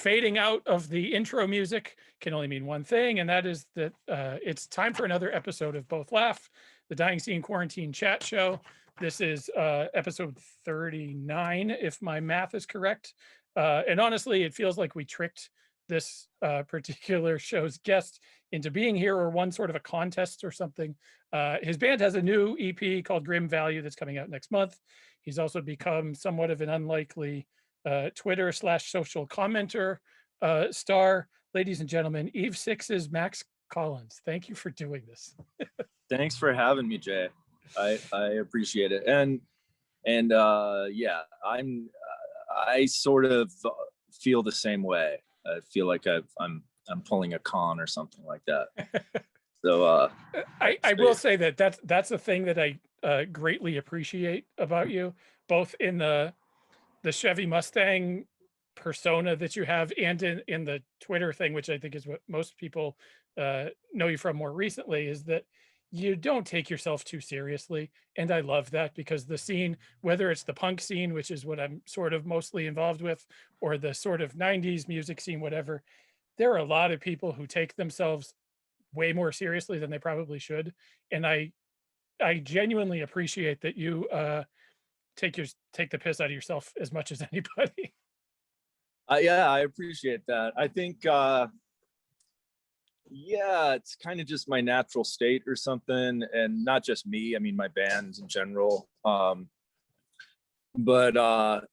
fading out of the intro music can only mean one thing, and that is that it's time for another episode of Both Laugh, the Dying Scene Quarantine Chat Show. This is episode 39, if my math is correct. And honestly, it feels like we tricked this particular show's guest into being here, or won sort of a contest or something. His band has a new EP called Grim Value that's coming out next month. He's also become somewhat of an unlikely Twitter/social commenter star. Ladies and gentlemen, Eve Six's Max Collins. Thank you for doing this. Thanks for having me, Jay. I appreciate it. And yeah, I sort of feel the same way. I feel like I'm pulling a con or something like that. So I will say that that's a thing that I greatly appreciate about you, both in the Chevy Mustang persona that you have and in the Twitter thing, which I think is what most people know you from more recently, is that you don't take yourself too seriously. And I love that, because the scene, whether it's the punk scene, which is what I'm sort of mostly involved with, or the sort of 90s music scene, whatever, there are a lot of people who take themselves way more seriously than they probably should. And I genuinely appreciate that you take the piss out of yourself as much as anybody. Yeah, I appreciate that. I think yeah, it's kind of just my natural state or something, and not just me, I mean my bands in general. But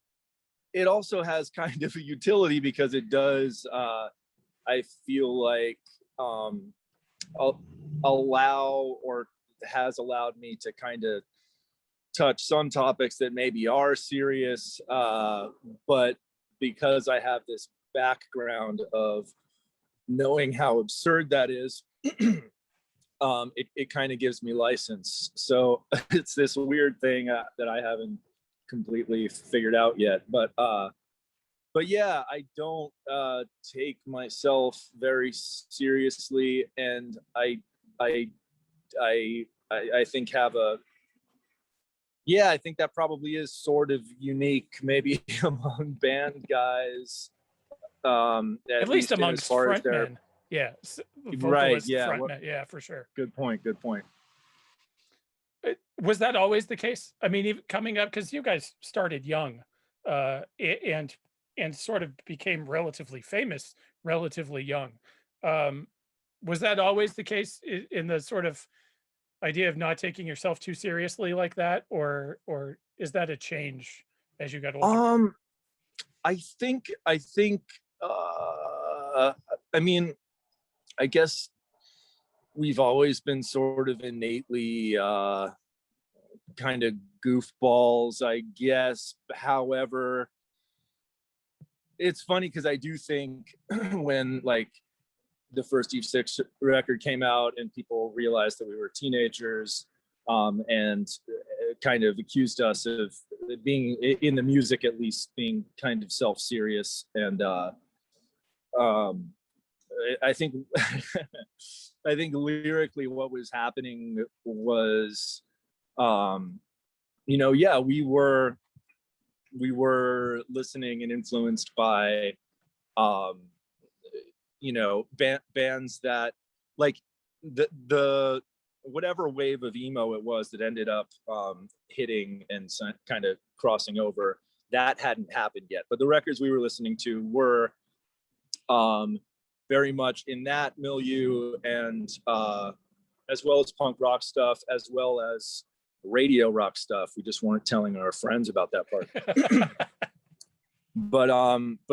it also has kind of a utility, because it does I feel like allow, or has allowed me to kind of touch some topics that maybe are serious, but because I have this background of knowing how absurd that is, it kind of gives me license. So it's this weird thing that I haven't completely figured out yet. But yeah, I don't take myself very seriously, and I think I think that probably is sort of unique, maybe among band guys. At least amongst frontmen. Yeah. Right. Yeah. Frontmen. Yeah, for sure. Good point. Was that always the case? I mean, even coming up, because you guys started young, and sort of became relatively famous relatively young. Was that always the case in the sort of idea of not taking yourself too seriously like that, or is that a change as you got older? I think I mean, I guess we've always been sort of innately kind of goofballs, I guess. However, it's funny, because I do think when like the first Eve Six record came out and people realized that we were teenagers, and kind of accused us of being, in the music at least, being kind of self-serious. And I think I think lyrically what was happening was, yeah, we were listening and influenced by bands that, like, the whatever wave of emo it was that ended up hitting and kind of crossing over, that hadn't happened yet. But the records we were listening to were very much in that milieu, and as well as punk rock stuff, as well as radio rock stuff. We just weren't telling our friends about that part. But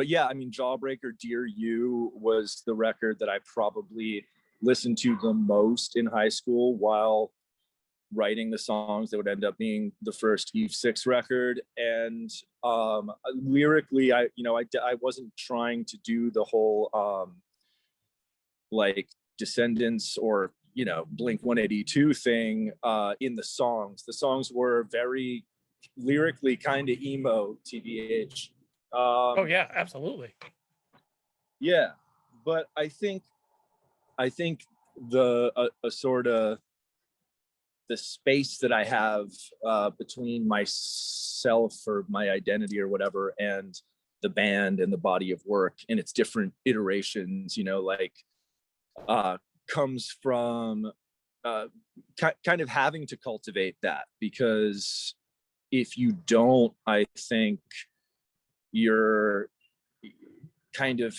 yeah, I mean, Jawbreaker, Dear You was the record that I probably listened to the most in high school while writing the songs that would end up being the first Eve Six record. And lyrically, I wasn't trying to do the whole like Descendants or Blink 182 thing in the songs. The songs were very lyrically kind of emo, TBH. Oh yeah, absolutely. Yeah, but I think the sort of the space that I have between myself or my identity or whatever and the band and the body of work and its different iterations, like comes from kind of having to cultivate that, because if you don't, I think you're kind of,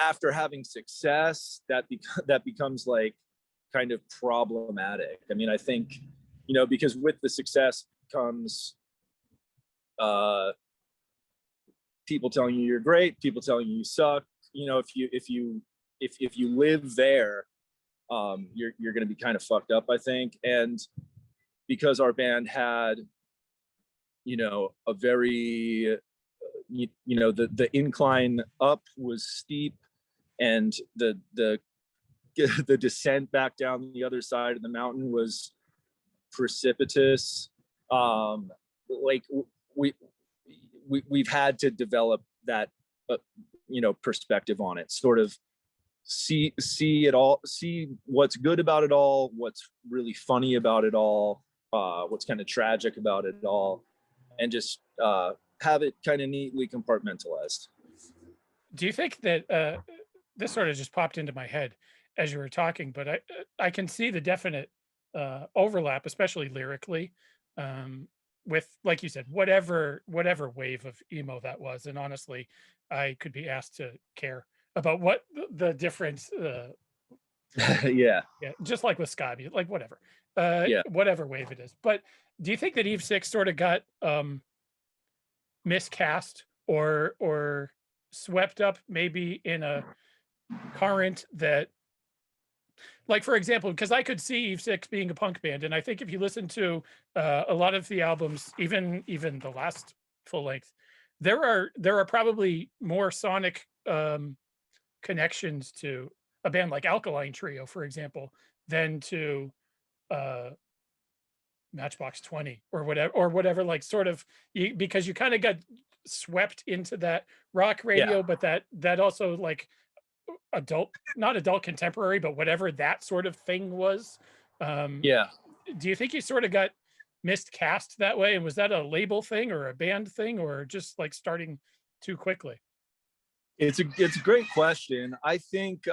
after having success, that becomes like kind of problematic. I mean, I think, because with the success comes people telling you you're great, people telling you suck. If you live there, you're going to be kind of fucked up, I think. And because our band had, a very, the incline up was steep, and the the descent back down the other side of the mountain was precipitous. Like we've had to develop that, perspective on it, sort of see it all, see what's good about it all, what's really funny about it all, what's kind of tragic about it all, and just have it kind of neatly compartmentalized. Do you think that this sort of just popped into my head as you were talking, but I can see the definite overlap, especially lyrically, with, like you said, whatever wave of emo that was. And honestly, I could be asked to care about what the difference. Yeah, just like with ska, like whatever, yeah, whatever wave it is. But do you think that Eve 6 sort of got miscast or swept up maybe in a current that, like, for example, because I could see Eve 6 being a punk band, and I think if you listen to a lot of the albums, even the last full length, there are probably more sonic connections to a band like Alkaline Trio, for example, than to Matchbox 20 or whatever, like, sort of, because you kind of got swept into that rock radio, yeah, but that also, like, not adult contemporary, but whatever that sort of thing was. yeah. Do you think you sort of got miscast that way? And was that a label thing or a band thing, or just like starting too quickly? It's a great question. I think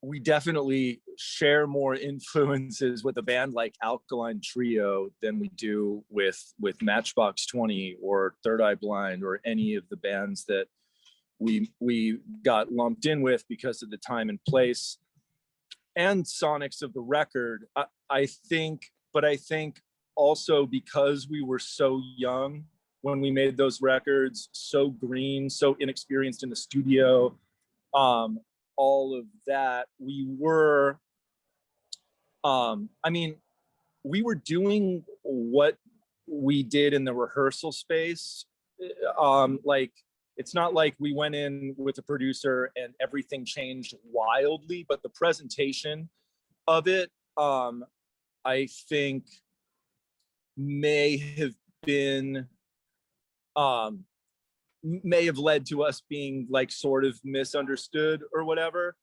we definitely share more influences with a band like Alkaline Trio than we do with Matchbox 20 or Third Eye Blind or any of the bands that we got lumped in with because of the time and place and sonics of the record. I think also because we were so young when we made those records, so green, so inexperienced in the studio, all of that, we were we were doing what we did in the rehearsal space. Like, it's not like we went in with a producer and everything changed wildly, but the presentation of it, I think, may have been, may have led to us being like sort of misunderstood or whatever.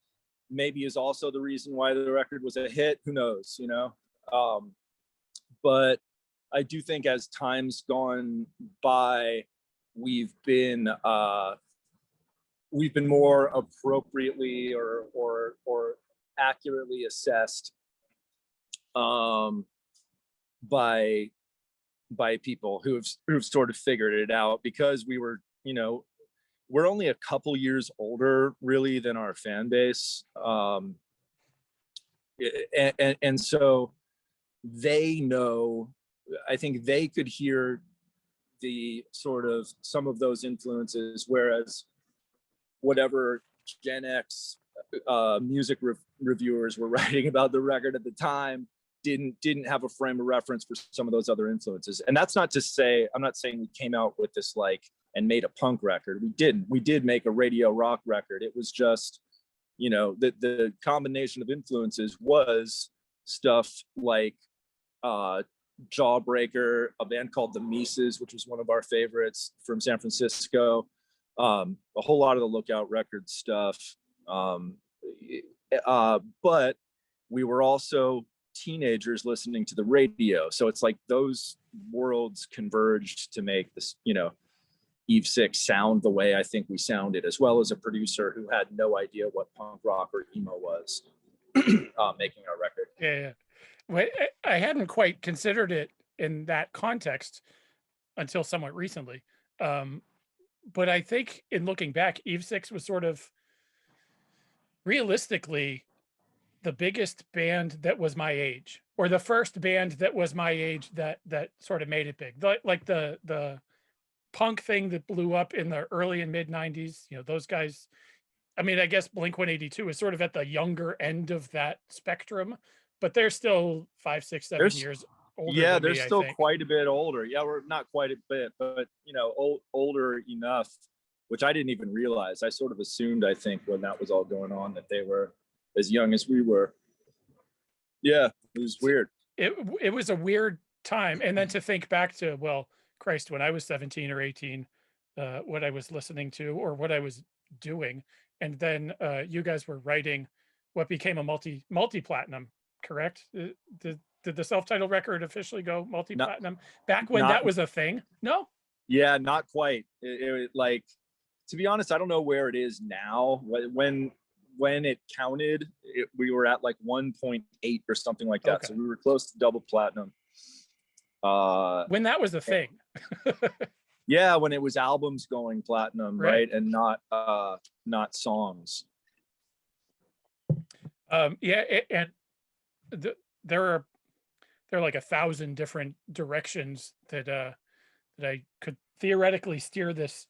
Maybe is also the reason why the record was a hit. Who knows, but I do think as time's gone by, we've been more appropriately or accurately assessed by people who've sort of figured it out, because we were, we're only a couple years older really than our fan base, and so they know, I think they could hear the sort of some of those influences, whereas whatever Gen X music reviewers were writing about the record at the time didn't have a frame of reference for some of those other influences. And that's not to say, I'm not saying we came out with this like and made a punk record. We didn't. We did make a radio rock record. It was just, the combination of influences was stuff like Jawbreaker, a band called the Mises, which was one of our favorites from San Francisco, a whole lot of the Lookout Records stuff, but we were also teenagers listening to the radio, so it's like those worlds converged to make this, Eve Six sound the way I think we sounded, as well as a producer who had no idea what punk rock or emo was, making our record. Yeah. Well, I hadn't quite considered it in that context until somewhat recently. But I think in looking back, Eve Six was sort of realistically the biggest band that was my age, or the first band that was my age that sort of made it big. Like the punk thing that blew up in the early and mid 90s, you know, those guys. I mean, I guess Blink 182 is sort of at the younger end of that spectrum, but they're still 5, 6, 7 There's- years older Yeah, than they're me, I still think. quite a bit older. Yeah, we're not quite a bit, but you know, older enough, which I didn't even realize. I sort of assumed, I think, when that was all going on, that they were as young as we were. Yeah, it was weird. It was a weird time, and then to think back to, well, Christ, when I was 17 or 18, what I was listening to or what I was doing, and then you guys were writing what became a multi-platinum, correct? Did the self-titled record officially go multi-platinum back when that was a thing? No. Yeah, not quite. It like, to be honest, I don't know where it is now. When it counted, we were at like 1.8 or something like that. Okay. So we were close to double platinum. When that was a thing. Yeah, when it was albums going platinum, Right. right? And not songs. Yeah, and there are like 1,000 different directions that I could theoretically steer this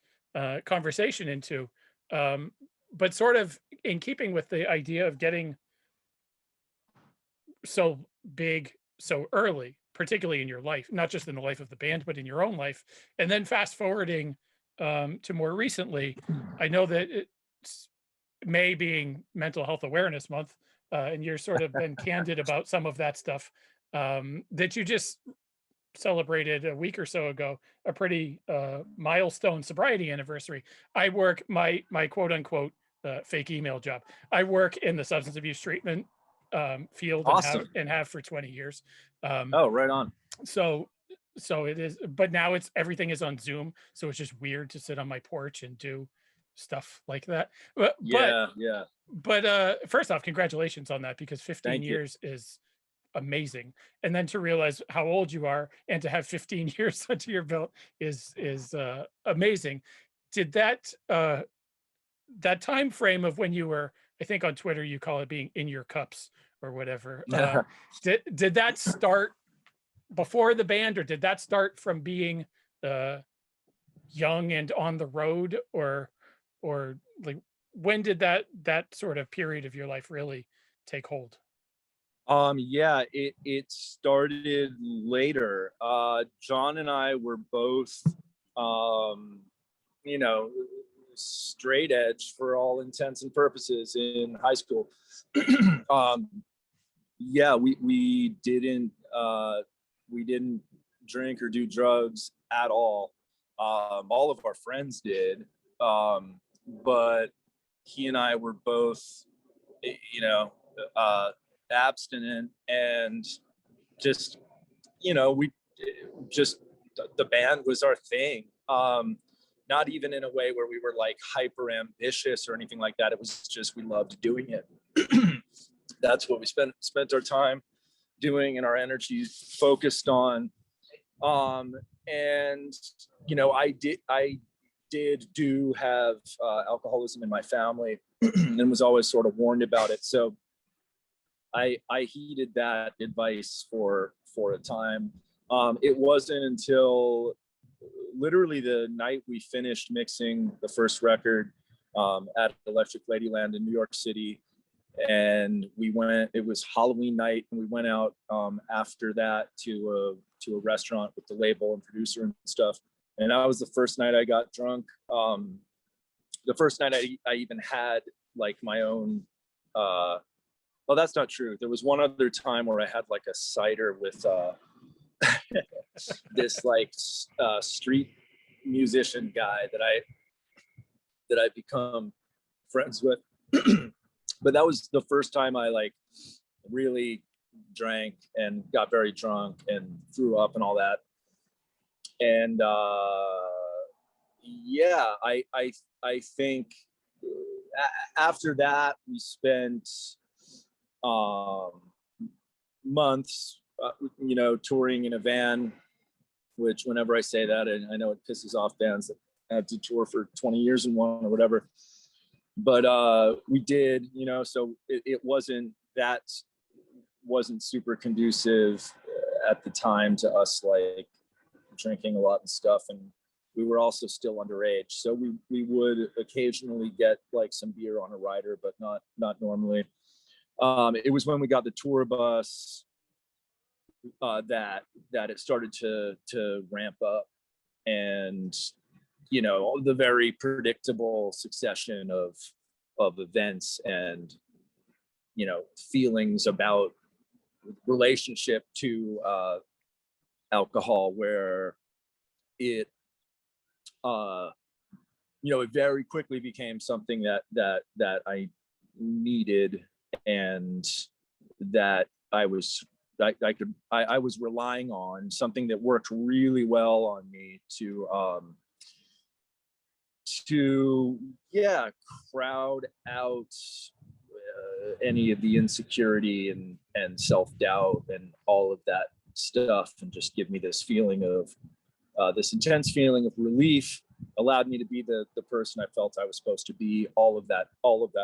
conversation into, but sort of in keeping with the idea of getting so big so early, particularly in your life, not just in the life of the band, but in your own life, and then fast forwarding to more recently. I know that it's May being Mental Health Awareness Month, and you're sort of been candid about some of that stuff, that you just celebrated a week or so ago, a pretty milestone sobriety anniversary. I work my quote unquote fake email job. I work in the substance abuse treatment field. Awesome. and have for 20 years. Oh, right on. So it is, but now everything is on Zoom, so it's just weird to sit on my porch and do stuff like that. But first off, congratulations on that, because 15 Thank you. years is amazing, and then to realize how old you are and to have 15 years under your belt is amazing. Did that that time frame of when you were, I think on Twitter you call it being in your cups or whatever, did that start before the band, or did that start from being young and on the road, or like when did that sort of period of your life really take hold? Yeah, it started later. John and I were both, you know, straight edge for all intents and purposes in high school. Yeah, we didn't drink or do drugs at all. All of our friends did, but he and I were both, you know, abstinent, and just, you know, the band was our thing. Not even in a way where we were like hyper ambitious or anything like that. It was just, we loved doing it. That's what we spent our time doing and our energy focused on. And you know, I did have alcoholism in my family and was always sort of warned about it. So I heeded that advice for a time. It wasn't until literally the night we finished mixing the first record at Electric Ladyland in New York City, and it was Halloween night, and we went out after that to a restaurant with the label and producer and stuff. And that was the first night I got drunk. The first night I even had like my own, well, that's not true. There was one other time where I had like a cider with this like street musician guy that I become friends with. But that was the first time I like really drank and got very drunk and threw up and all that. And yeah, I think after that we spent months, touring in a van. Which, whenever I say that, and I know it pisses off bands that have to tour for 20 years in one or whatever, but we did, so it wasn't super conducive at the time to us like drinking a lot and stuff, and we were also still underage, so we would occasionally get like some beer on a rider, but not normally. It was when we got the tour bus that it started to ramp up, and the very predictable succession of events and feelings about relationship to alcohol, where it it very quickly became something that I needed, and that I was relying on, something that worked really well on me to crowd out any of the insecurity and self-doubt and all of that stuff, and just give me this feeling of this intense feeling of relief, allowed me to be the person I felt I was supposed to be, all of that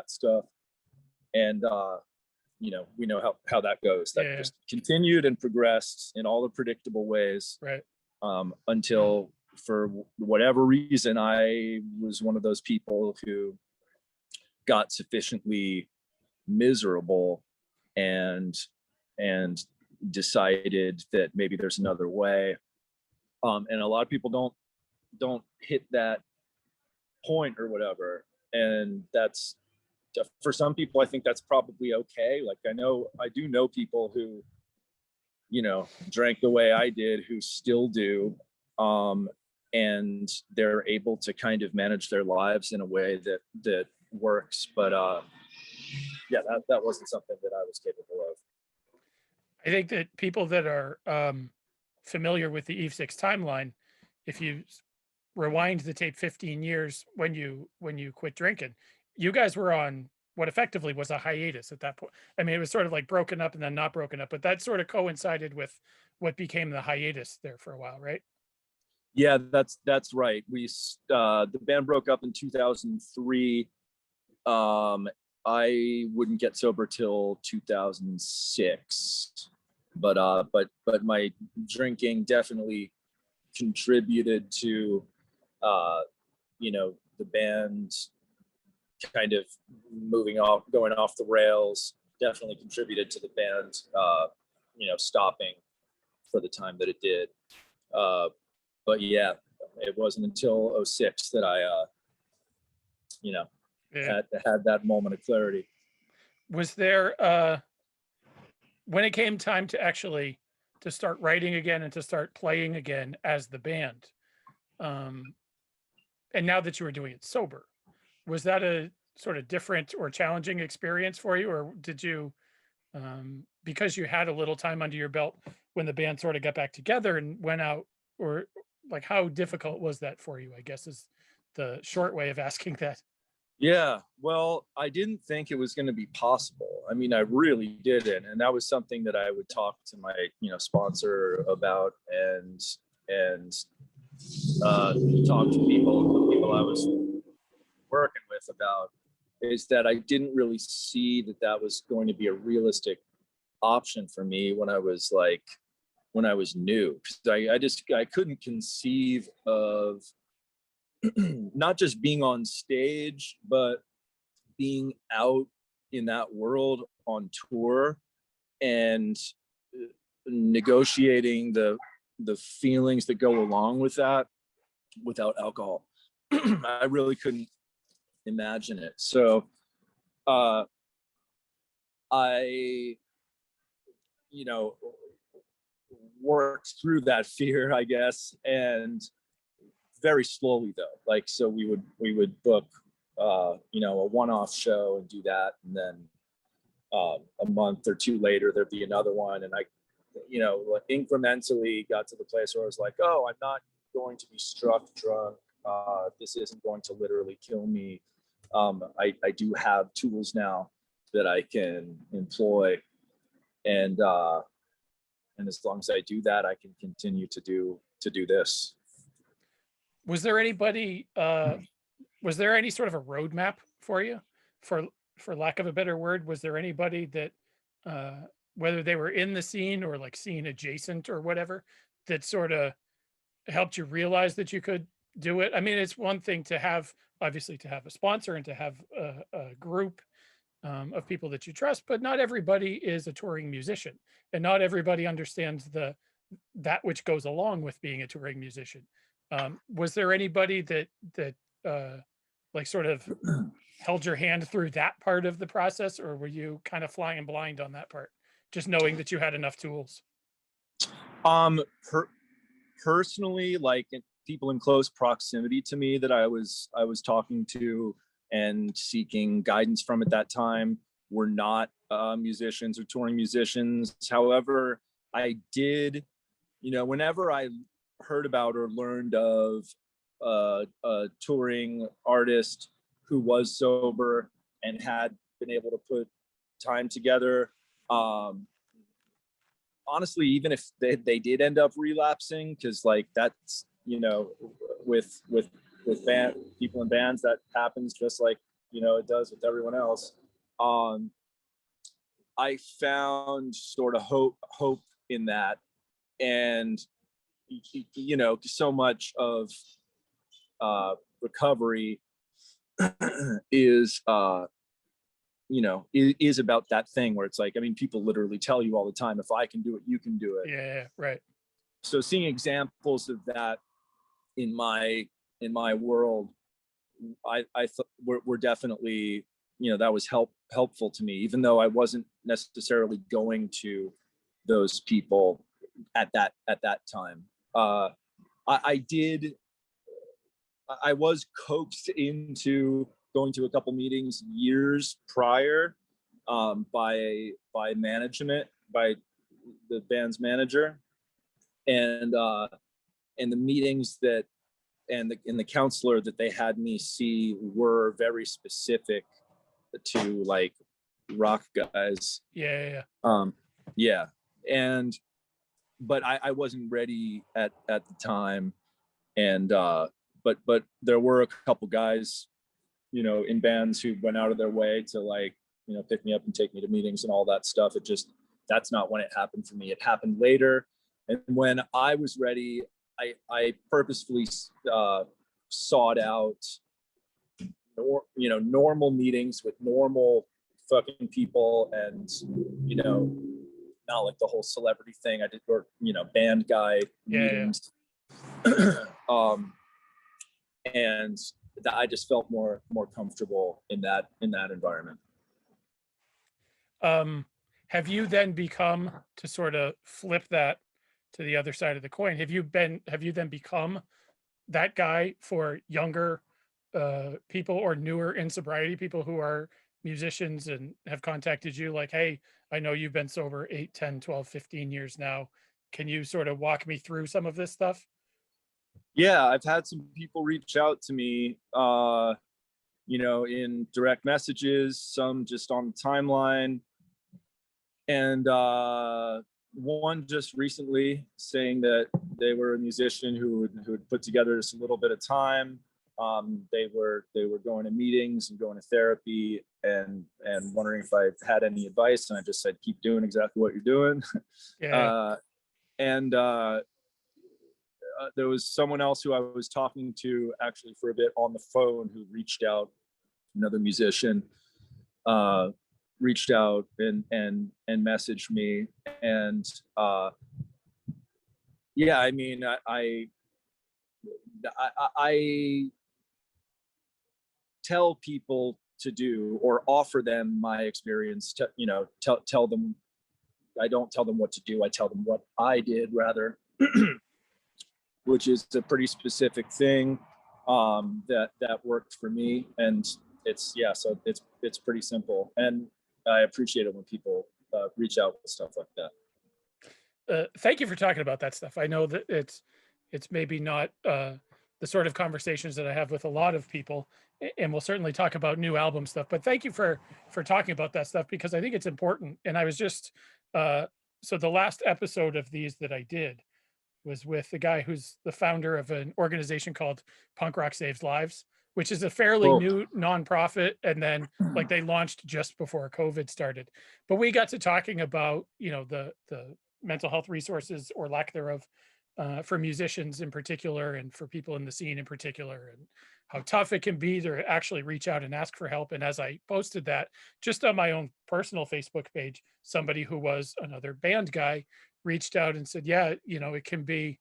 stuff. And we know how that goes. That just continued and progressed in all the predictable ways, right? Until, for whatever reason, I was one of those people who got sufficiently miserable and decided that maybe there's another way. And a lot of people don't hit that point or whatever, and that's, for some people, I think that's probably okay. Like I do know people who drank the way I did, who still do, and they're able to kind of manage their lives in a way that works. But that wasn't something that I was capable of. I think that people that are familiar with the Eve 6 timeline, if you rewind the tape 15 years when you quit drinking, you guys were on what effectively was a hiatus at that point. I mean, it was sort of like broken up and then not broken up, but that sort of coincided with what became the hiatus there for a while, right? Yeah, that's right. The band broke up in 2003. I wouldn't get sober till 2006, but my drinking definitely contributed to the band kind of going off the rails. Definitely contributed to the band stopping for the time that it did. But yeah, it wasn't until 2006 that I had that moment of clarity. Was there when it came time to actually to start writing again and to start playing again as the band, and now that you were doing it sober, was that a sort of different or challenging experience for you, or did you because you had a little time under your belt when the band sort of got back together and went out, or like how difficult was that for you, I guess, is the short way of asking that. Yeah, well, I didn't think it was going to be possible. I mean, I really didn't, and that was something that I would talk to my sponsor about, and talk to people I was working with about, is that I didn't really see that was going to be a realistic option for me when I was new, because I couldn't conceive of not just being on stage, but being out in that world on tour and negotiating the feelings that go along with that without alcohol. I really couldn't imagine it. So I worked through that fear, I guess, and very slowly though. So we would book a one-off show and do that, and then a month or two later there'd be another one, and I incrementally got to the place where I was like, oh, I'm not going to be struck drunk this isn't going to literally kill me. I do have tools now that I can employ, and as long as I do that, I can continue to do this. Was there anybody? Was there any sort of a roadmap for you, for lack of a better word? Was there anybody that, whether they were in the scene or like scene adjacent or whatever, that sort of helped you realize that you could do it? I mean, it's one thing to have, obviously, to have a sponsor and to have a group of people that you trust, but not everybody is a touring musician, and not everybody understands that which goes along with being a touring musician. Was there anybody that like sort of held your hand through that part of the process, or were you kind of flying blind on that part, just knowing that you had enough tools? Personally, like people in close proximity to me that I was talking to and seeking guidance from at that time were not musicians or touring musicians. However, I did, whenever I heard about or learned of a touring artist who was sober and had been able to put time together, honestly, even if they did end up relapsing, because like that's, with people in bands, that happens just like, it does with everyone else. I found sort of hope in that. And, so much of recovery is, is about that thing where it's like, I mean, people literally tell you all the time, if I can do it, you can do it. Yeah, right. So seeing examples of that in my world, I thought were definitely, that was helpful to me, even though I wasn't necessarily going to those people at that time. I was coaxed into going to a couple meetings years prior, by management, by the band's manager, and the meetings that and the counselor that they had me see were very specific to like rock guys. Yeah. Yeah. But I wasn't ready at the time. And, but there were a couple guys, in bands who went out of their way to like, pick me up and take me to meetings and all that stuff. That's not when it happened for me. It happened later. And when I was ready, I purposefully sought out, normal meetings with normal fucking people, and not like the whole celebrity thing I did, or band guy meetings. And I just felt more comfortable in that environment. Have you then become, to sort of flip that to the other side of the coin, have you then become that guy for younger people or newer in sobriety people who are musicians and have contacted you like, hey, I know you've been sober 8, 10, 12, 15 years now. Can you sort of walk me through some of this stuff? Yeah, I've had some people reach out to me, in direct messages, some just on the timeline. And one just recently saying that they were a musician who had put together just a little bit of time. They were going to meetings and going to therapy and wondering if I had any advice. And I just said, keep doing exactly what you're doing. Yeah. There was someone else who I was talking to actually for a bit on the phone who reached out, another musician, reached out and messaged me. And yeah, I mean, I tell people to do, or offer them my experience to, tell them. I don't tell them what to do. I tell them what I did, rather, which is a pretty specific thing that worked for me. And so it's pretty simple. And I appreciate it when people reach out with stuff like that. Thank you for talking about that stuff. I know that it's maybe not the sort of conversations that I have with a lot of people. And we'll certainly talk about new album stuff, but thank you for talking about that stuff, because I think it's important. And I was just so the last episode of these that I did was with the guy who's the founder of an organization called Punk Rock Saves Lives, which is a fairly new nonprofit. And then like they launched just before COVID started. But we got to talking about, you know, the mental health resources or lack thereof for musicians in particular, and for people in the scene in particular, and how tough it can be to actually reach out and ask for help. And as I posted that just on my own personal Facebook page, somebody who was another band guy reached out and said, yeah, you know, it can be,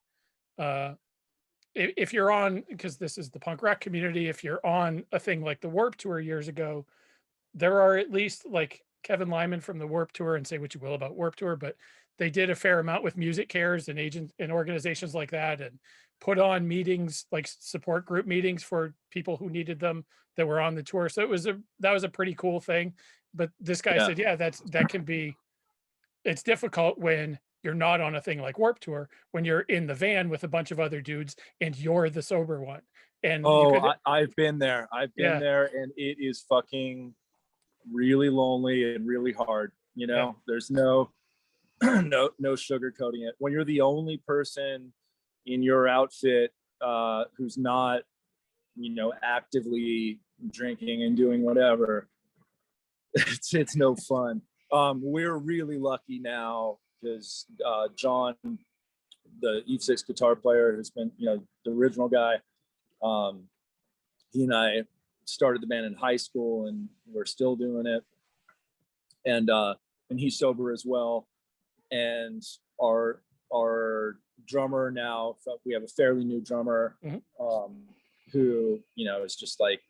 if you're on, because this is the punk rock community, if you're on a thing like the Warp Tour years ago, there are at least, like Kevin Lyman from the Warp Tour, and say what you will about Warp Tour, but they did a fair amount with music cares and agents and organizations like that, and put on meetings, like support group meetings for people who needed them that were on the tour. So that was a pretty cool thing. But this guy said, yeah, that can be, it's difficult when you're not on a thing like Warp Tour, when you're in the van with a bunch of other dudes and you're the sober one. And I've been there. I've been there, and it is fucking really lonely and really hard. You know, there's no no sugarcoating it. When you're the only person in your outfit who's not, you know, actively drinking and doing whatever, it's no fun. We're really lucky now because Jon, the Eve 6 guitar player, who's been, you know, the original guy, he and I started the band in high school, and we're still doing it. And he's sober as well. And our drummer now, we have a fairly new drummer, who, you know, is just like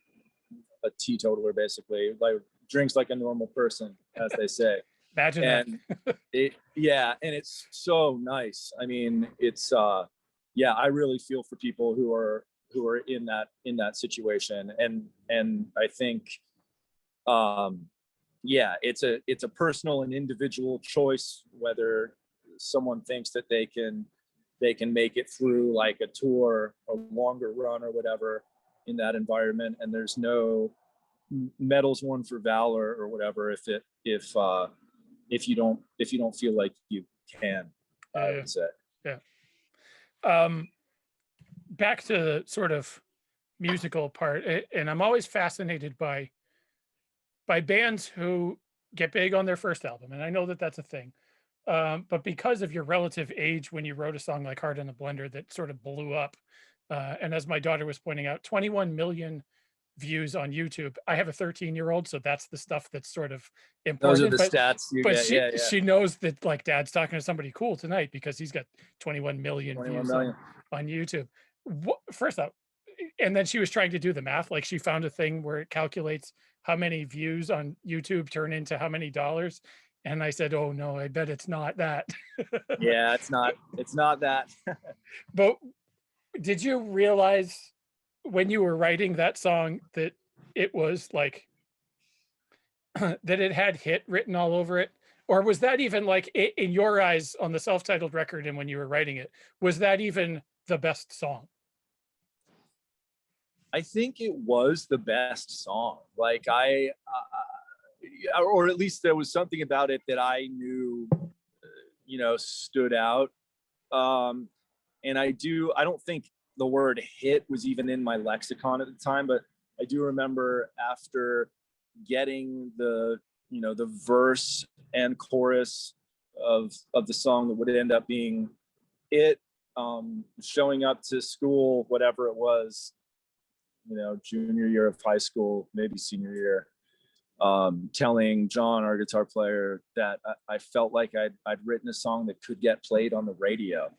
a teetotaler, basically, like drinks like a normal person, as they say. Imagine and that. And it's so nice. I mean, it's I really feel for people who are in that situation, and I think it's a personal and individual choice whether someone thinks that they can make it through like a tour, a longer run or whatever in that environment. And there's no medals won for valor or whatever if you don't feel like you can. I would say. Back to the sort of musical part, and I'm always fascinated by bands who get big on their first album, and I know that that's a thing. But because of your relative age when you wrote a song like Heart in a Blender that sort of blew up, and as my daughter was pointing out, 21 million views on YouTube. I have a 13-year-old, so that's the stuff that's sort of important. Those are the stats you get. She knows that like Dad's talking to somebody cool tonight because he's got 21 million views on YouTube. First up, and then she was trying to do the math. Like she found a thing where it calculates how many views on YouTube turn into how many dollars. And I said, oh no, I bet it's not that. Yeah, it's not that. But did you realize when you were writing that song that it was like that it had hit written all over it? Or was that even like in your eyes on the self-titled record, and when you were writing it, was that even the best song? I think it was the best song. Like or at least there was something about it that I knew, stood out. And I don't think the word hit was even in my lexicon at the time, but I do remember after getting the verse and chorus of the song that would end up being it, showing up to school, whatever it was, junior year of high school, maybe senior year, telling Jon, our guitar player, that I felt like I'd written a song that could get played on the radio.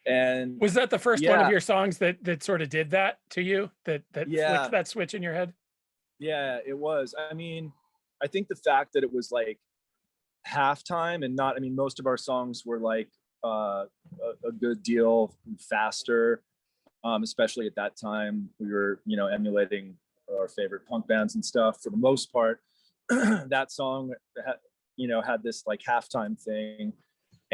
And was that the first one of your songs that sort of did that to you, that flicked that switch in your head? Yeah, it was. I mean, I think the fact that it was like halftime and not, most of our songs were like a good deal faster, especially at that time. We were, emulating our favorite punk bands and stuff for the most part. That song had this like halftime thing,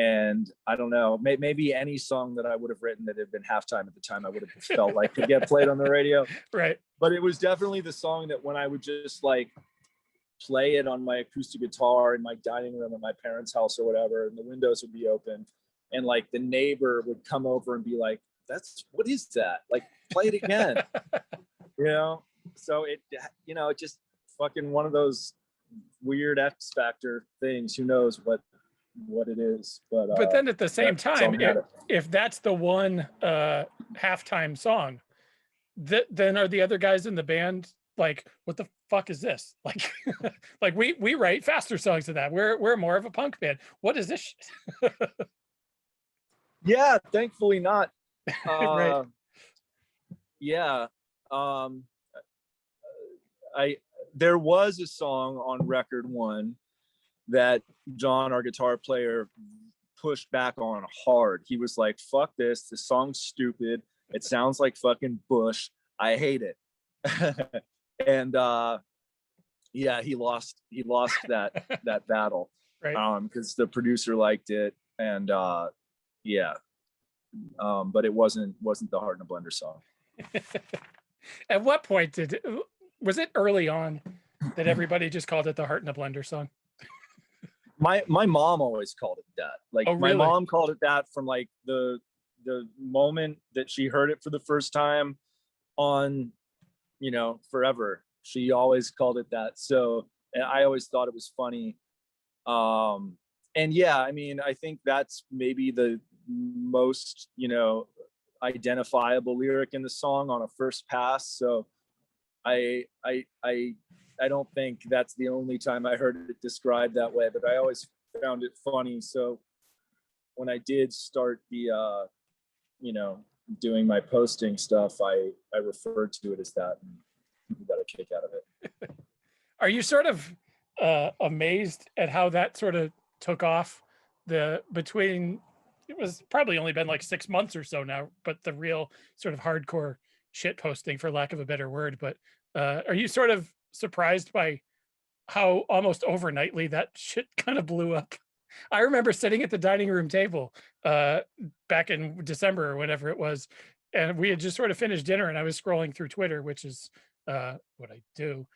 And I don't know, maybe any song that I would have written that had been halftime at the time, I would have felt like could get played on the radio. Right. But it was definitely the song that when I would just like play it on my acoustic guitar in my dining room at my parents' house or whatever, and the windows would be open, and like the neighbor would come over and be like, what is that? Like, play it again. You know? So it, you know, just fucking one of those weird X Factor things. Who knows what it is? But then at the same time, if that's the one halftime song, then are the other guys in the band like, what the fuck is this? Like, like we write faster songs than that. We're more of a punk band. What is this shit? Yeah, thankfully not. Right. Yeah. There was a song on record one that John, our guitar player, pushed back on hard. He was like, fuck this song's stupid. It sounds like fucking Bush. I hate it. And yeah, he lost that battle. Right. Because the producer liked it, and yeah. But it wasn't the Heart in a Blender song. At what point was it early on that everybody just called it the Heart in a Blender song? My mom always called it that. Like, oh, really? My mom called it that from like the moment that she heard it for the first time on, you know, forever. She always called it that. So, and I always thought it was funny. And yeah, I mean, I think that's maybe the most, you know, identifiable lyric in the song on a first pass. So I don't think that's the only time I heard it described that way, but I always found it funny. So when I did start the you know, doing my posting stuff, I referred to it as that, and people got a kick out of it. Are you sort of amazed at how that sort of took off? It was probably only been like 6 months or so now, but the real sort of hardcore shit posting, for lack of a better word. But are you sort of surprised by how almost overnightly that shit kind of blew up? I remember sitting at the dining room table back in December or whenever it was, and we had just sort of finished dinner, and I was scrolling through Twitter, which is what I do.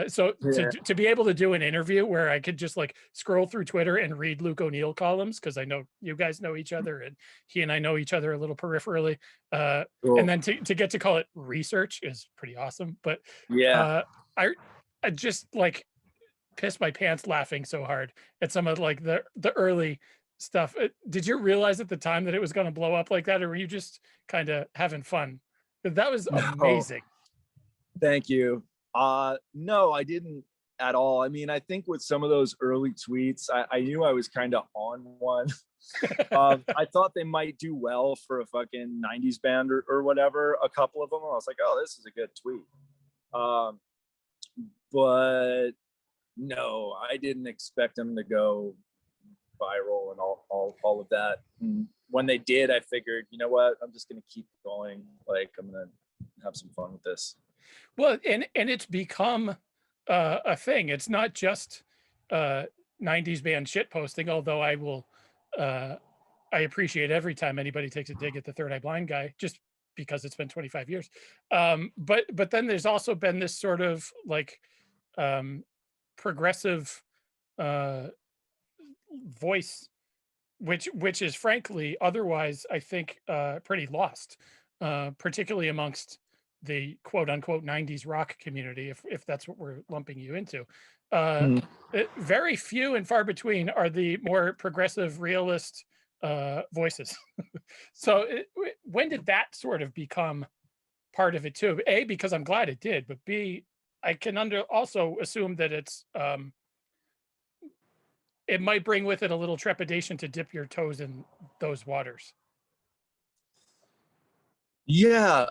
So Yeah. to be able to do an interview where I could just like scroll through Twitter and read Luke O'Neill columns, because I know you guys know each other and he and I know each other a little peripherally. Cool. And then to get to call it research is pretty awesome. But yeah, I just like pissed my pants laughing so hard at some of like the early stuff. Did you realize at the time that it was going to blow up like that, or were you just kind of having fun? That was amazing. Thank you. No, I didn't at all. I mean, I think with some of those early tweets, I knew I was kind of on one. I thought they might do well for a fucking 90s band or whatever. A couple of them, I was like, oh, this is a good tweet. But no, I didn't expect them to go viral and all of that. And when they did, I figured, you know what, I'm just going to keep going. Like, I'm going to have some fun with this. Well, and it's become a thing. It's not just 90s band shit posting, although I appreciate every time anybody takes a dig at the Third Eye Blind guy, just because it's been 25 years. But then there's also been this sort of like progressive voice, which is frankly otherwise, I think, pretty lost, particularly amongst the quote unquote 90s rock community, if that's what we're lumping you into. Very few and far between are the more progressive realist voices. So when did that sort of become part of it too? A, because I'm glad it did, but B, I can also assume that it might bring with it a little trepidation to dip your toes in those waters. Yeah.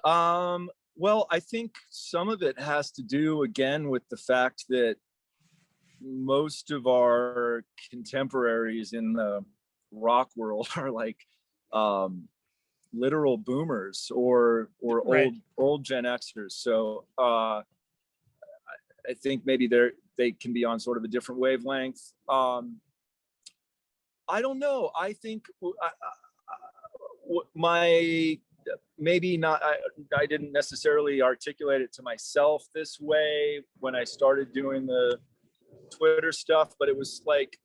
Well, I think some of it has to do again with the fact that most of our contemporaries in the rock world are like literal boomers or Right. old Gen Xers. So I think maybe they can be on sort of a different wavelength. I don't know. I think my maybe not. I didn't necessarily articulate it to myself this way when I started doing the Twitter stuff, but it was like,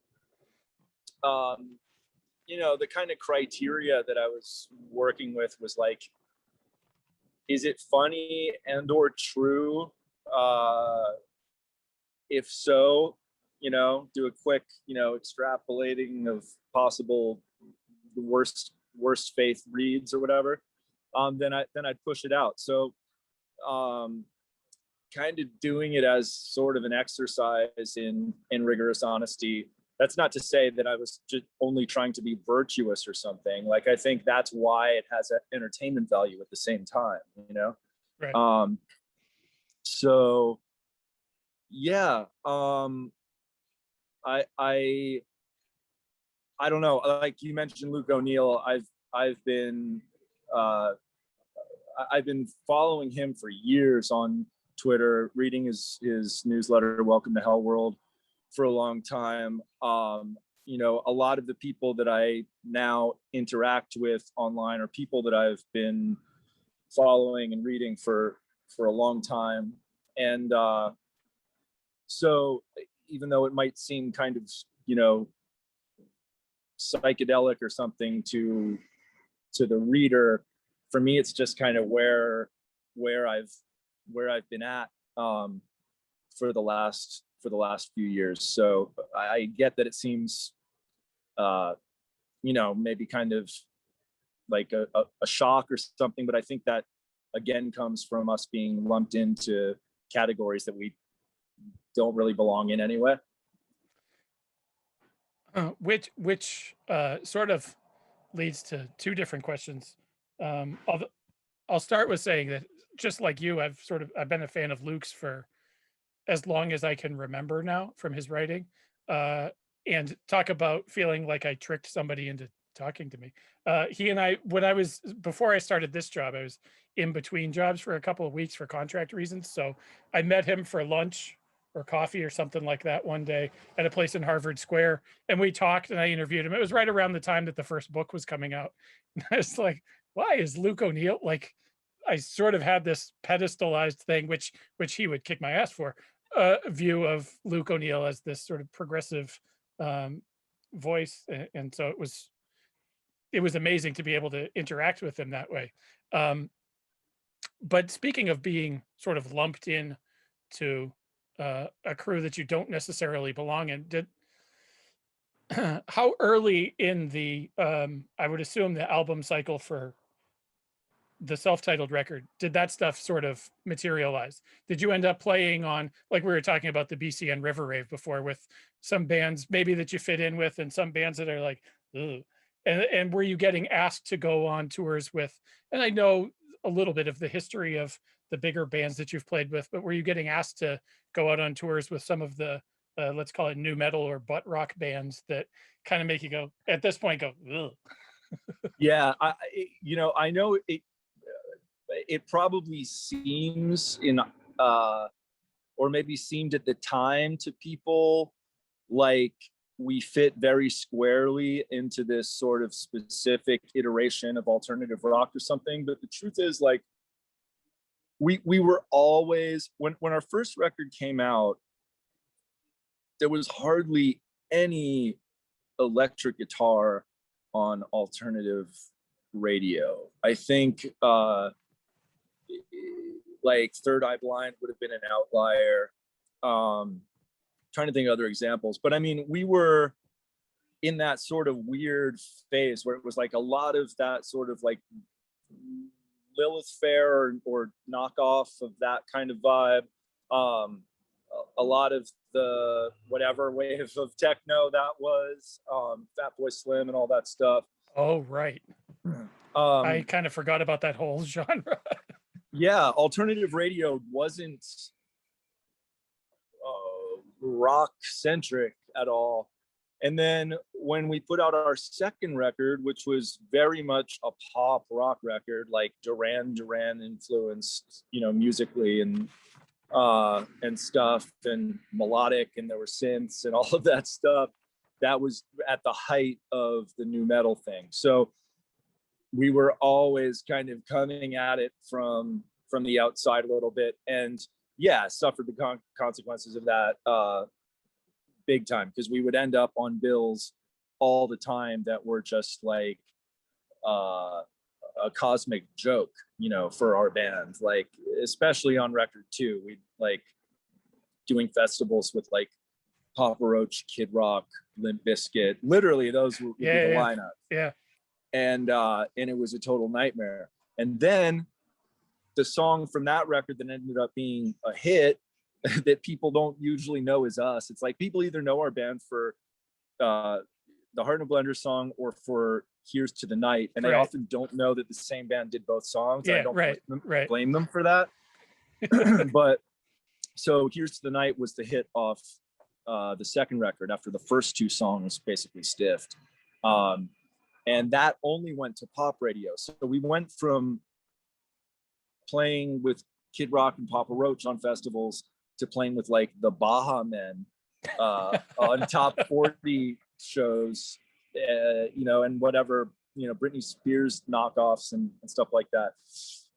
the kind of criteria that I was working with was like, is it funny and or true? If so, do a quick, extrapolating of possible worst faith reads or whatever. Then I'd push it out. So kind of doing it as sort of an exercise in rigorous honesty. That's not to say that I was just only trying to be virtuous or something. Like, I think that's why it has an entertainment value at the same time, Right. So yeah, I don't know. Like you mentioned, Luke O'Neill. I've been following him for years on Twitter, reading his newsletter, Welcome to Hell World, for a long time. A lot of the people that I now interact with online are people that I've been following and reading for a long time. And so even though it might seem kind of, psychedelic or something to the reader, for me, it's just kind of where I've been at for the last few years. So I get that it seems, maybe kind of like a shock or something, but I think that again comes from us being lumped into categories that we don't really belong in anyway. Which sort of leads to two different questions. I'll start with saying that just like you, I've been a fan of Luke's for as long as I can remember now from his writing. And talk about feeling like I tricked somebody into talking to me. He and I, before I started this job, I was in between jobs for a couple of weeks for contract reasons. So I met him for lunch or coffee or something like that one day at a place in Harvard Square. And we talked and I interviewed him. It was right around the time that the first book was coming out. And I was like, why is Luke O'Neill, like, I sort of had this pedestalized thing, which he would kick my ass for, view of Luke O'Neill as this sort of progressive voice. And so it was amazing to be able to interact with him that way. But speaking of being sort of lumped in to a crew that you don't necessarily belong in, how early in the I would assume the album cycle for the self-titled record did that stuff sort of materialize? Did you end up playing on, like we were talking about the BCN River Rave before, with some bands maybe that you fit in with and some bands that are like, ugh. And were you getting asked to go on tours with, and I know a little bit of the history of the bigger bands that you've played with, but were you getting asked to go out on tours with some of the let's call it new metal or butt rock bands that kind of make you go, at this point, go, ugh? Yeah, I know it probably seems or maybe seemed at the time to people like we fit very squarely into this sort of specific iteration of alternative rock or something. But the truth is, like, we were always, when our first record came out, there was hardly any electric guitar on alternative radio. I think like Third Eye Blind would have been an outlier. Trying to think of other examples, but I mean, we were in that sort of weird phase where it was like a lot of that sort of like Lilith Fair or knockoff of that kind of vibe. A lot of the whatever wave of techno that was, Fatboy Slim and all that stuff. Oh, right. I kind of forgot about that whole genre. Yeah, alternative radio wasn't rock centric at all. And then when we put out our second record, which was very much a pop rock record, like Duran Duran influenced, musically and stuff, and melodic, and there were synths and all of that stuff. that was at the height of the new metal thing. So we were always kind of coming at it from the outside a little bit, and suffered the consequences of that big time, because we would end up on bills all the time that were just like a cosmic joke, for our band. Like, especially on record too, we like doing festivals with like Papa Roach, Kid Rock, Limp Bizkit. Literally, those would be the lineup. Yeah. And it was a total nightmare. And then the song from that record that ended up being a hit that people don't usually know is us. It's like people either know our band for the Heart and Blender song or for Here's to the Night, and they often don't know that the same band did both songs. Yeah, I don't blame them for that. But so Here's to the Night was the hit off the second record after the first two songs basically stiffed. And that only went to pop radio. So we went from playing with Kid Rock and Papa Roach on festivals to playing with like the Baha Men on top 40 shows, and whatever, Britney Spears knockoffs and stuff like that.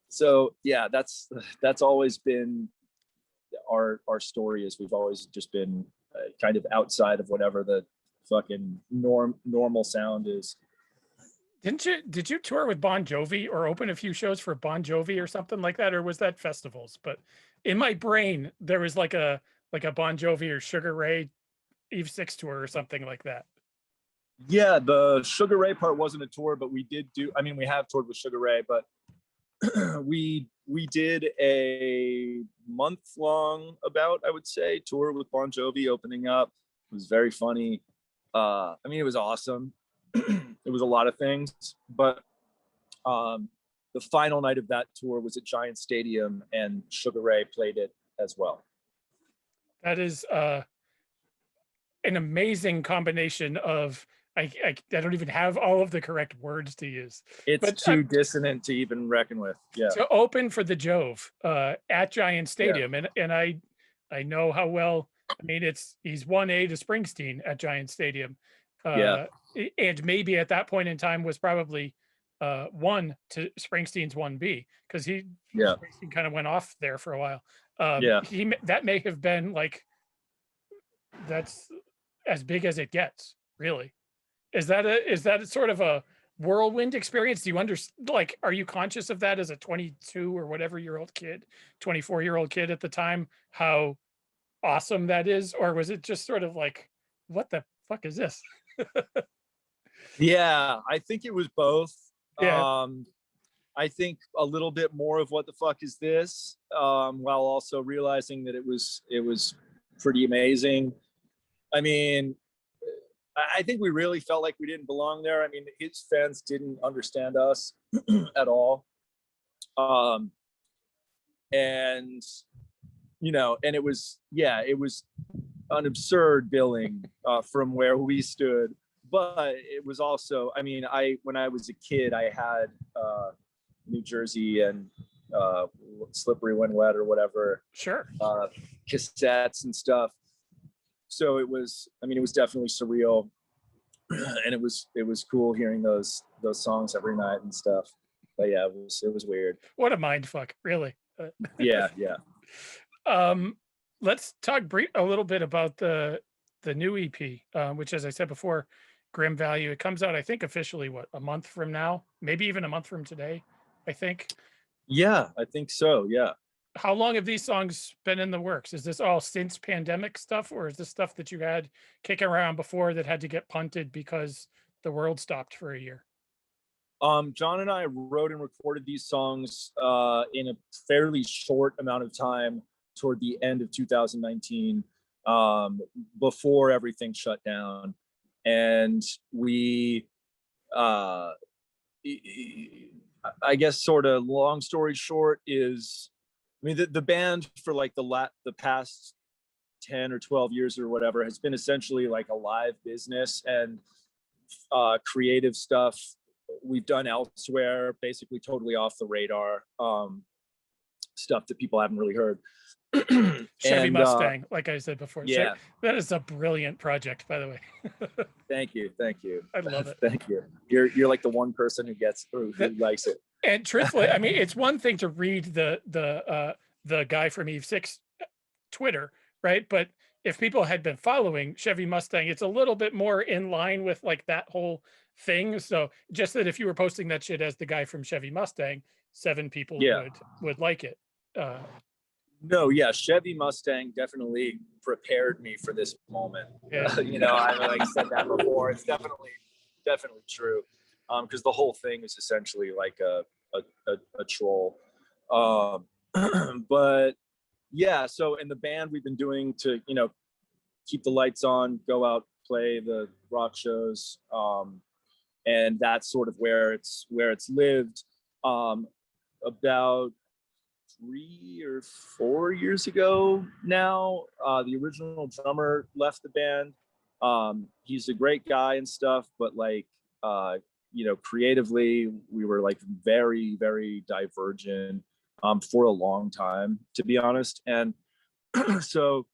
So yeah, that's always been our story, is we've always just been kind of outside of whatever the fucking normal sound is. Did you tour with Bon Jovi or open a few shows for Bon Jovi or something like that, or was that festivals? But in my brain there was like a Bon Jovi or Sugar Ray Eve 6 tour or something like that. Yeah, the Sugar Ray part wasn't a tour, but we have toured with Sugar Ray, but we did a month-long, I would say, tour with Bon Jovi opening up. It was very funny. It was awesome. It was a lot of things, but the final night of that tour was at Giant Stadium, and Sugar Ray played it as well. That is an amazing combination of I don't even have all of the correct words to use. It's too dissonant to even reckon with. Yeah. To open for the Jove at Giant Stadium, and I know how well. He's 1A to Springsteen at Giant Stadium. And maybe at that point in time was probably 1 to Springsteen's 1B, because Springsteen kind of went off there for a while. That may have been like, that's as big as it gets, really. Is that sort of a whirlwind experience? Do you are you conscious of that as a 22 or whatever year old kid, 24-year-old kid at the time, how awesome that is? Or was it just sort of like, what the fuck is this? Yeah, I think it was both. Yeah. I think a little bit more of what the fuck is this, while also realizing that it was pretty amazing. I think we really felt like we didn't belong there. His fans didn't understand us at all. And it was an absurd billing from where we stood. But it was also, when I was a kid, I had New Jersey and Slippery When Wet or whatever. Sure. Cassettes and stuff. So it was definitely surreal. And it was cool hearing those songs every night and stuff. But yeah, it was weird. What a mind fuck, really. Yeah. Let's talk a little bit about the new EP, which, as I said before, Grim Value. It comes out, I think, officially a month from now, maybe even a month from today, I think. Yeah, I think so. Yeah. How long have these songs been in the works? Is this all since pandemic stuff, or is this stuff that you had kicking around before that had to get punted because the world stopped for a year? John and I wrote and recorded these songs in a fairly short amount of time toward the end of 2019, before everything shut down. And we, I guess, sort of long story short is, the band for like the past 10 or 12 years or whatever has been essentially like a live business, and creative stuff we've done elsewhere, basically totally off the radar. stuff that people haven't really heard. Chevy And Mustang, like I said before. yeah, That is a brilliant project, by the way. thank you. I love it. Thank you. You're like the one person who likes it. And truthfully, I mean, it's one thing to read the guy from Eve 6 Twitter, right? But if people had been following Chevy Mustang, it's a little bit more in line with like that whole thing. So just that if you were posting that shit as the guy from Chevy Mustang, 7 people would like it. No, yeah, Chevy Mustang definitely prepared me for this moment. Yeah. You know, I've like said that before. It's definitely true. Because the whole thing is essentially like a troll. But yeah, so in the band we've been doing to, you know, keep the lights on, go out, play the rock shows, and that's sort of where it's lived. About 3 or 4 years ago now, the original drummer left the band. He's a great guy and stuff, but like, you know, creatively we were like very, very divergent for a long time, to be honest. And so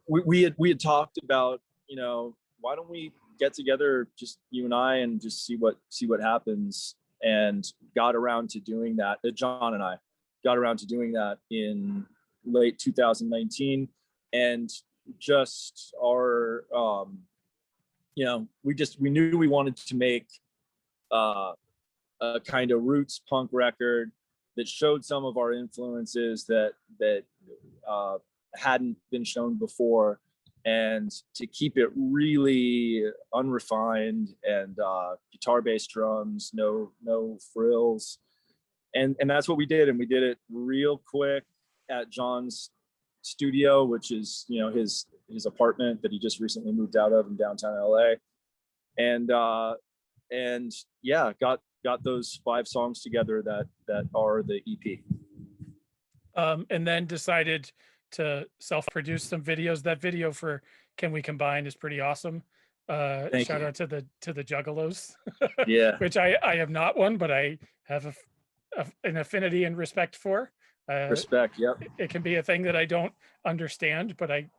we had talked about, you know, why don't we get together, just you and I, and just see what happens, and got around to doing that. John and I got around to doing that in late 2019, and just our you know, we knew we wanted to make a kind of roots punk record that showed some of our influences that hadn't been shown before, and to keep it really unrefined and guitar bass drums, no frills, and that's what we did. And we did it real quick at John's studio, which is, you know, his apartment that he just recently moved out of in downtown LA. And yeah, got those 5 songs together that are the EP. And then decided to self-produce some videos. That video for Can We Combine is pretty awesome. Shout out to the Juggalos. Yeah. Which I am not one, but I have an affinity and respect for. Respect, yep. It can be a thing that I don't understand, but I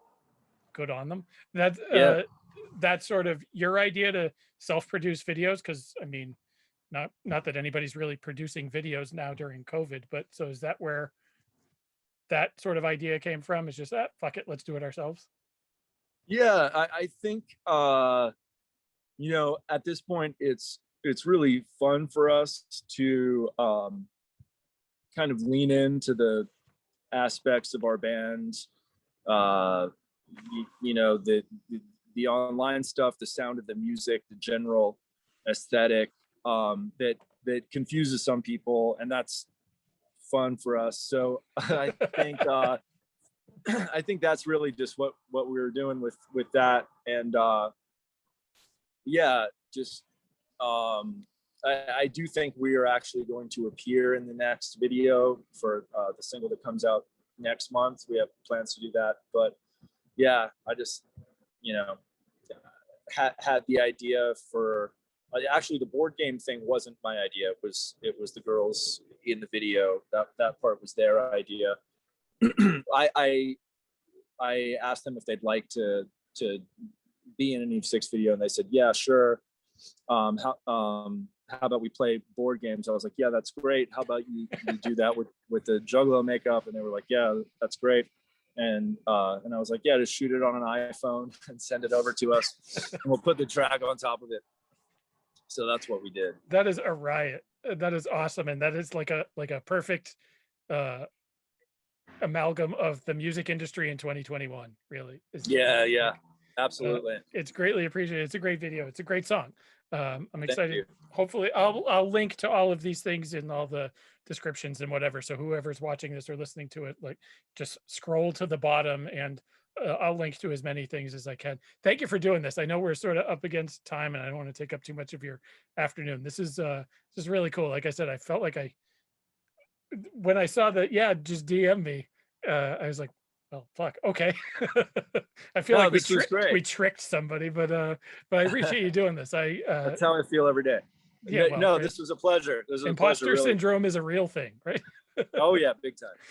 good on them. That's sort of your idea to self-produce videos, because I mean, not that anybody's really producing videos now during COVID, but so is that where that sort of idea came from? It's just that fuck it, let's do it ourselves. Yeah, I think you know, at this point it's really fun for us to kind of lean into the aspects of our band, you know, the online stuff, the sound of the music, the general aesthetic, that confuses some people, and that's fun for us. So I think I think that's really just what we were doing with that. And yeah, just I do think we are actually going to appear in the next video for the single that comes out next month. We have plans to do that. But yeah, I just, you know, had the idea for, actually the board game thing wasn't my idea. It was the girls in the video. That part was their idea. I asked them if they'd like to be in an Eve 6 video, and they said, yeah, sure. How about we play board games? I was like, yeah, that's great. How about you do that with the Juggalo makeup? And they were like, yeah, that's great. And I was like, yeah, just shoot it on an iPhone and send it over to us, and we'll put the track on top of it. So that's what we did. That is a riot. That is awesome, and that is like a perfect amalgam of the music industry in 2021. Really, yeah, absolutely. It's greatly appreciated. It's a great video. It's a great song. I'm excited. Hopefully, I'll link to all of these things in all the descriptions and whatever. So whoever's watching this or listening to it, like, just scroll to the bottom, and I'll link to as many things as I can. Thank you for doing this. I know we're sort of up against time, and I don't want to take up too much of your afternoon. This is really cool. Like I said, I felt like when I saw that, yeah, just DM me. I was like, oh fuck, okay. I feel like we tricked somebody, but I appreciate you doing this. That's how I feel every day. Yeah, well, No, right. this was a pleasure. This was a pleasure. Imposter Really. syndrome is a real thing, right? Oh yeah, big time.